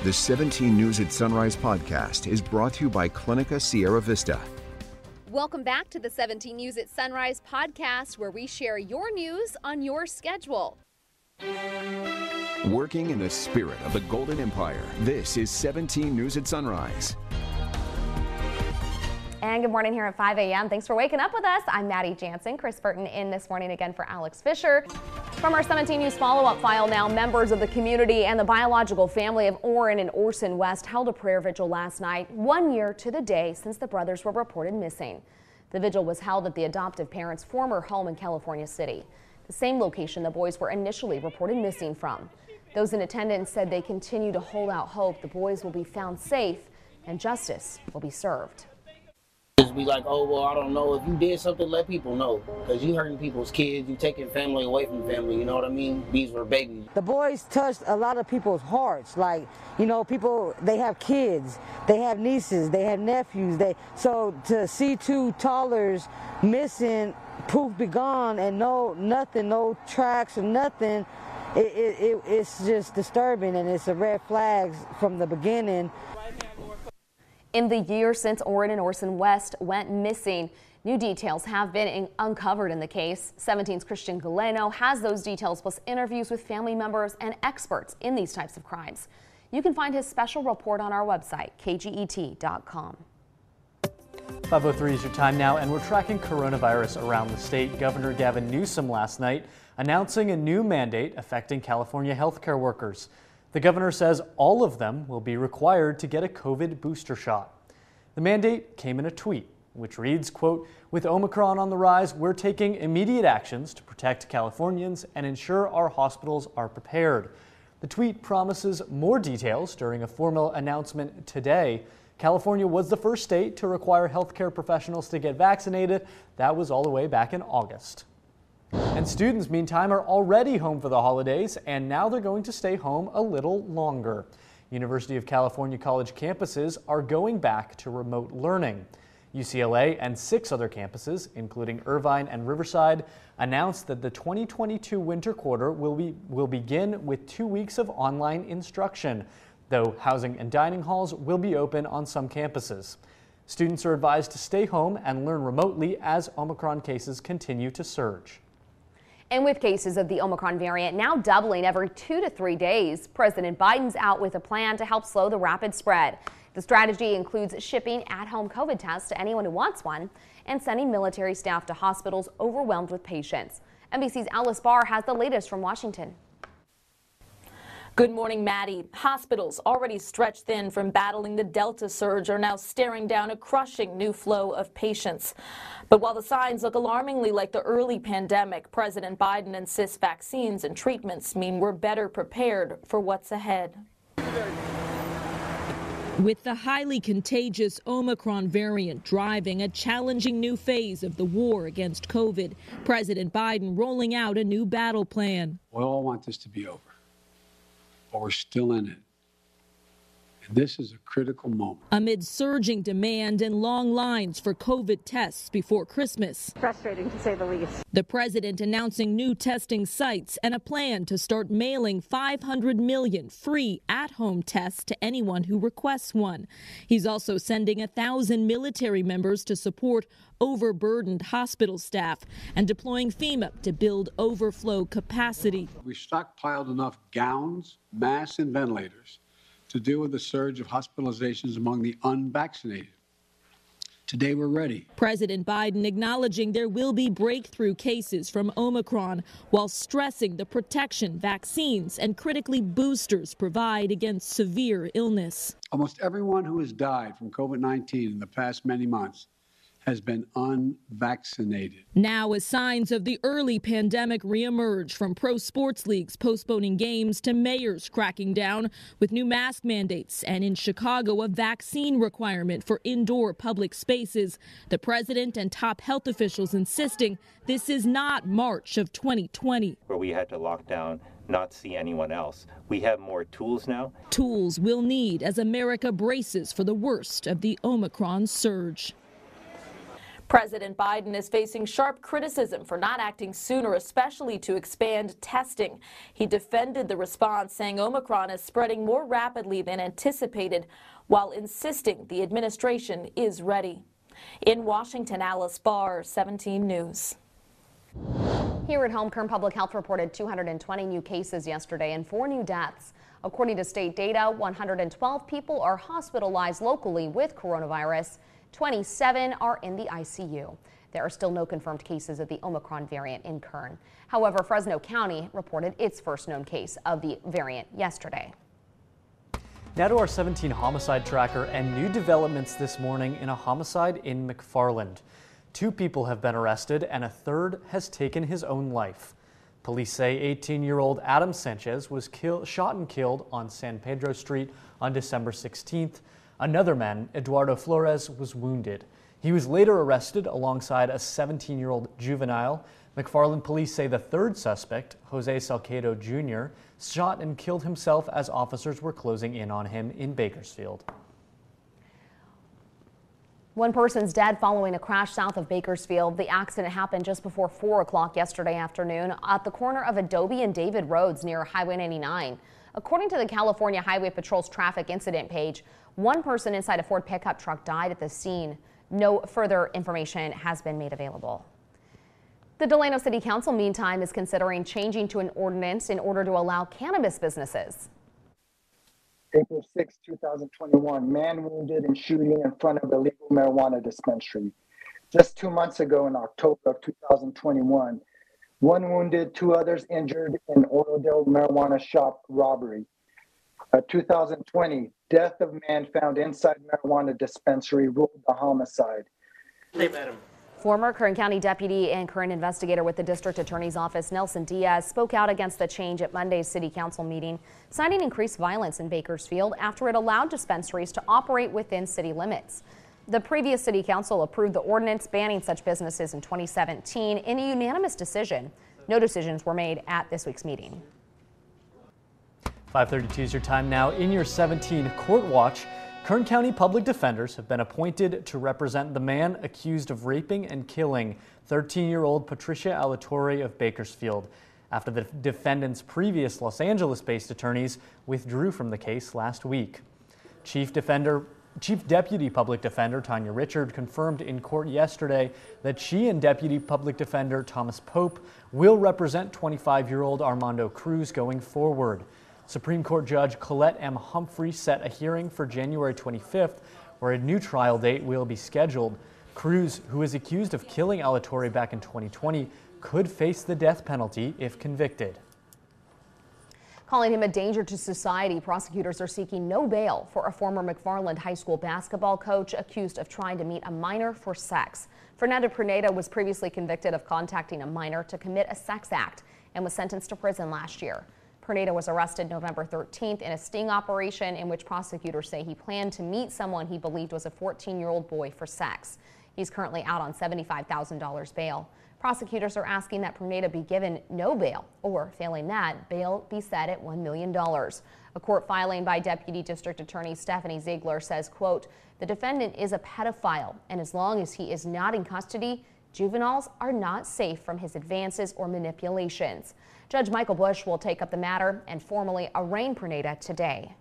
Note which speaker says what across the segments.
Speaker 1: The 17 News at Sunrise podcast is brought to you by Clinica Sierra Vista.
Speaker 2: Welcome back to the 17 News at Sunrise podcast, where we share your news on your schedule.
Speaker 1: Working in the spirit of the Golden Empire, this is 17 News at Sunrise.
Speaker 3: And good morning here at 5 a.m. Thanks for waking up with us. I'm Maddie Jansen. Chris Burton in this morning again for Alex Fisher. From our 17 News follow-up file now, members of the community and the biological family of Orrin and Orson West held a prayer vigil last night, 1 year to the day since the brothers were reported missing. The vigil was held at the adoptive parents' former home in California City, the same location the boys were initially reported missing from. Those in attendance said they continue to hold out hope the boys will be found safe and justice will be served.
Speaker 4: Just be like, oh, well, I don't know. If you did something, let people know. Because you hurting people's kids. You taking family away from family. You know what I mean? These were babies.
Speaker 5: The boys touched a lot of people's hearts. Like, you know, people, they have kids. They have nieces. They have nephews. So to see two toddlers missing, poof, be gone, and nothing, no tracks or nothing, it's just disturbing, and it's a red flag from the beginning.
Speaker 3: In the year since Orrin and Orson West went missing, new details have been uncovered in the case. 17's Christian Galeno has those details, plus interviews with family members and experts in these types of crimes. You can find his special report on our website, kget.com.
Speaker 6: 5:03 is your time now, and we're tracking coronavirus around the state. Governor Gavin Newsom last night announcing a new mandate affecting California healthcare workers. The governor says all of them will be required to get a COVID booster shot. The mandate came in a tweet, which reads, quote, "With Omicron on the rise, we're taking immediate actions to protect Californians and ensure our hospitals are prepared." The tweet promises more details during a formal announcement today. California was the first state to require healthcare professionals to get vaccinated. That was all the way back in August. And students, meantime, are already home for the holidays, and now they're going to stay home a little longer. University of California college campuses are going back to remote learning. UCLA and 6 other campuses, including Irvine and Riverside, announced that the 2022 winter quarter will begin with 2 weeks of online instruction, though housing and dining halls will be open on some campuses. Students are advised to stay home and learn remotely as Omicron cases continue to surge.
Speaker 3: And with cases of the Omicron variant now doubling every 2 to 3 days, President Biden's out with a plan to help slow the rapid spread. The strategy includes shipping at-home COVID tests to anyone who wants one and sending military staff to hospitals overwhelmed with patients. NBC's Alice Barr has the latest from Washington.
Speaker 7: Good morning, Maddie. Hospitals already stretched thin from battling the Delta surge are now staring down a crushing new flow of patients. But while the signs look alarmingly like the early pandemic, President Biden insists vaccines and treatments mean we're better prepared for what's ahead.
Speaker 8: With the highly contagious Omicron variant driving a challenging new phase of the war against COVID, President Biden rolling out a new battle plan.
Speaker 9: We all want this to be over. But we're still in it. And this is a critical moment.
Speaker 8: Amid surging demand and long lines for COVID tests before Christmas.
Speaker 10: Frustrating to say the least.
Speaker 8: The president announcing new testing sites and a plan to start mailing 500 million free at-home tests to anyone who requests one. He's also sending 1,000 military members to support overburdened hospital staff and deploying FEMA to build overflow capacity.
Speaker 9: We stockpiled enough gowns, masks, and ventilators to deal with the surge of hospitalizations among the unvaccinated. Today we're ready.
Speaker 8: President Biden acknowledging there will be breakthrough cases from Omicron while stressing the protection vaccines and critically boosters provide against severe illness.
Speaker 9: Almost everyone who has died from COVID-19 in the past many months has been unvaccinated.
Speaker 8: Now, as signs of the early pandemic reemerge, from pro sports leagues postponing games to mayors cracking down with new mask mandates, and in Chicago, a vaccine requirement for indoor public spaces, the president and top health officials insisting this is not March of 2020.
Speaker 11: Where we had to lock down, not see anyone else. We have more tools now.
Speaker 8: Tools we'll need as America braces for the worst of the Omicron surge.
Speaker 7: President Biden is facing sharp criticism for not acting sooner, especially to expand testing. He defended the response, saying Omicron is spreading more rapidly than anticipated, while insisting the administration is ready. In Washington, Alice Barr, 17 News.
Speaker 3: Here at home, Kern Public Health reported 220 new cases yesterday and 4 new deaths. According to state data, 112 people are hospitalized locally with coronavirus. 27 are in the ICU. There are still no confirmed cases of the Omicron variant in Kern. However, Fresno County reported its first known case of the variant yesterday.
Speaker 6: Now to our 17 homicide tracker and new developments this morning in a homicide in McFarland. 2 people have been arrested and a third has taken his own life. Police say 18-year-old Adam Sanchez was shot and killed on San Pedro Street on December 16th. Another man, Eduardo Flores, was wounded. He was later arrested alongside a 17-year-old juvenile. McFarland police say the third suspect, Jose Salcedo Jr., shot and killed himself as officers were closing in on him in Bakersfield.
Speaker 3: One person's dead following a crash south of Bakersfield. The accident happened just before 4 o'clock yesterday afternoon at the corner of Adobe and David Roads near Highway 99. According to the California Highway Patrol's traffic incident page, one person inside a Ford pickup truck died at the scene. No further information has been made available. The Delano City Council, meantime, is considering changing to an ordinance in order to allow cannabis businesses.
Speaker 10: April 6, 2021, man wounded in shooting in front of a legal marijuana dispensary. Just 2 months ago in October of 2021, one wounded, 2 others injured in Orodale marijuana shop robbery. 2020, death of man found inside marijuana dispensary ruled a homicide.
Speaker 4: They met him.
Speaker 3: Former Kern County deputy and current investigator with the district attorney's office, Nelson Diaz, spoke out against the change at Monday's city council meeting, citing increased violence in Bakersfield after it allowed dispensaries to operate within city limits. The previous city council approved the ordinance banning such businesses in 2017 in a unanimous decision. No decisions were made at this week's meeting.
Speaker 6: 5:32 is your time now. In your 17 Court Watch, Kern County public defenders have been appointed to represent the man accused of raping and killing 13-year-old Patricia Alatorre of Bakersfield after the defendant's previous Los Angeles-based attorneys withdrew from the case last week. Chief Deputy Public Defender Tanya Richard confirmed in court yesterday that she and Deputy Public Defender Thomas Pope will represent 25-year-old Armando Cruz going forward. Supreme Court Judge Colette M. Humphrey set a hearing for January 25th, where a new trial date will be scheduled. Cruz, who is accused of killing Alatorre back in 2020, could face the death penalty if convicted.
Speaker 3: Calling him a danger to society, prosecutors are seeking no bail for a former McFarland High School basketball coach accused of trying to meet a minor for sex. Fernando Pruneda was previously convicted of contacting a minor to commit a sex act and was sentenced to prison last year. Pruneda was arrested November 13th in a sting operation in which prosecutors say he planned to meet someone he believed was a 14-year-old boy for sex. He's currently out on $75,000 bail. Prosecutors are asking that Pruneda be given no bail, or failing that, bail be set at $1 million. A court filing by Deputy District Attorney Stephanie Ziegler says, quote, "The defendant is a pedophile, and as long as he is not in custody, juveniles are not safe from his advances or manipulations." Judge Michael Bush will take up the matter and formally arraign Pruneda today.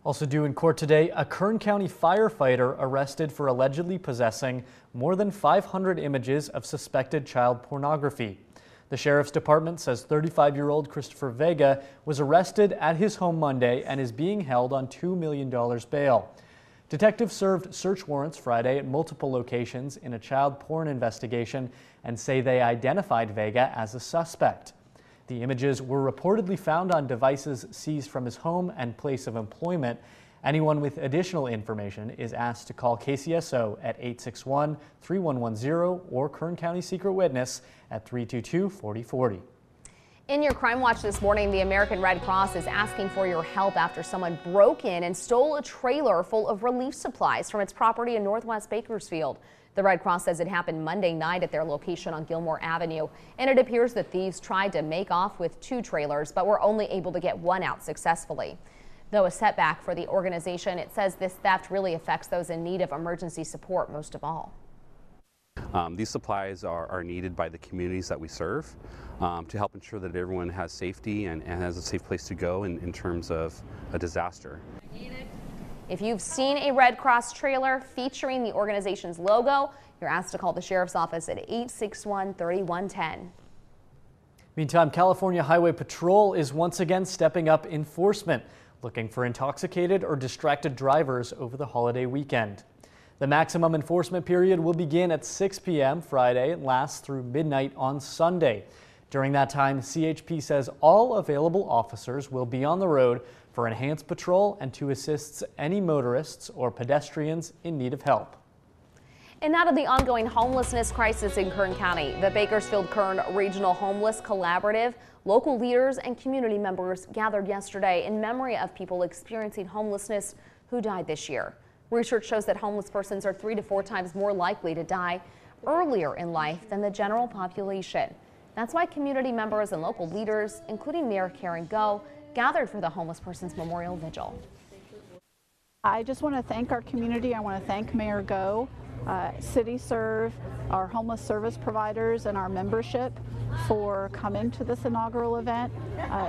Speaker 6: Also due in court today, a Kern County firefighter arrested for allegedly possessing more than 500 images of suspected child pornography. The Sheriff's Department says 35-year-old Christopher Vega was arrested at his home Monday and is being held on $2 million bail. Detectives served search warrants Friday at multiple locations in a child porn investigation and say they identified Vega as a suspect. The images were reportedly found on devices seized from his home and place of employment. Anyone with additional information is asked to call KCSO at 861-3110 or Kern County Secret Witness at 322-4040.
Speaker 3: In your Crime Watch this morning, the American Red Cross is asking for your help after someone broke in and stole a trailer full of relief supplies from its property in Northwest Bakersfield. The Red Cross says it happened Monday night at their location on Gilmore Avenue, and it appears that thieves tried to make off with 2 trailers, but were only able to get 1 out successfully. Though a setback for the organization, it says this theft really affects those in need of emergency support most of all.
Speaker 12: These supplies are needed by the communities that we serve to help ensure that everyone has safety and has a safe place to go in terms of a disaster.
Speaker 3: If you've seen a Red Cross trailer featuring the organization's logo, you're asked to call the Sheriff's Office at 861-3110.
Speaker 6: Meantime, California Highway Patrol is once again stepping up enforcement, looking for intoxicated or distracted drivers over the holiday weekend. The maximum enforcement period will begin at 6 p.m. Friday and last through midnight on Sunday. During that time, CHP says all available officers will be on the road for enhanced patrol and to assist any motorists or pedestrians in need of help.
Speaker 3: And out of the ongoing homelessness crisis in Kern County, the Bakersfield-Kern Regional Homeless Collaborative, local leaders and community members gathered yesterday in memory of people experiencing homelessness who died this year. Research shows that homeless persons are 3 to 4 times more likely to die earlier in life than the general population. That's why community members and local leaders, including Mayor Karen Go, gathered for the Homeless Persons Memorial Vigil.
Speaker 13: I just want to thank our community. I want to thank Mayor Go, City Serve, our homeless service providers, and our membership for coming to this inaugural event.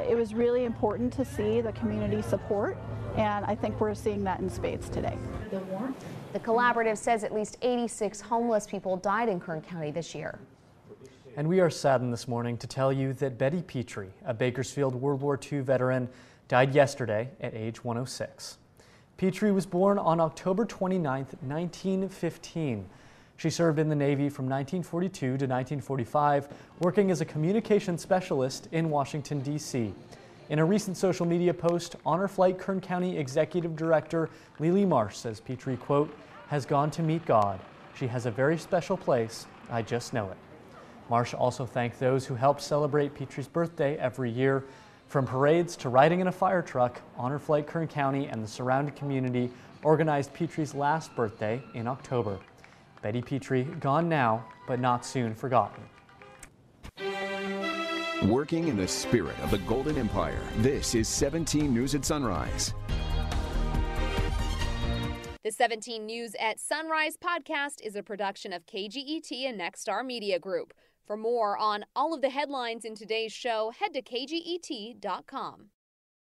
Speaker 13: It was really important to see the community support, and I think we're seeing that in spades today.
Speaker 3: The collaborative says at least 86 homeless people died in Kern County this year.
Speaker 6: And we are saddened this morning to tell you that Betty Petrie, a Bakersfield World War II veteran, died yesterday at age 106. Petrie was born on October 29, 1915. She served in the Navy from 1942 to 1945, working as a communications specialist in Washington, D.C. In a recent social media post, Honor Flight Kern County Executive Director Lily Marsh says Petrie, quote, has gone to meet God. She has a very special place. I just know it. Marsh also thanked those who helped celebrate Petrie's birthday every year. From parades to riding in a fire truck, Honor Flight Kern County and the surrounding community organized Petrie's last birthday in October. Betty Petrie, gone now, but not soon forgotten.
Speaker 1: Working in the spirit of the Golden Empire, this is 17 News at Sunrise.
Speaker 2: The 17 News at Sunrise podcast is a production of KGET and Nexstar Media Group. For more on all of the headlines in today's show, head to kget.com.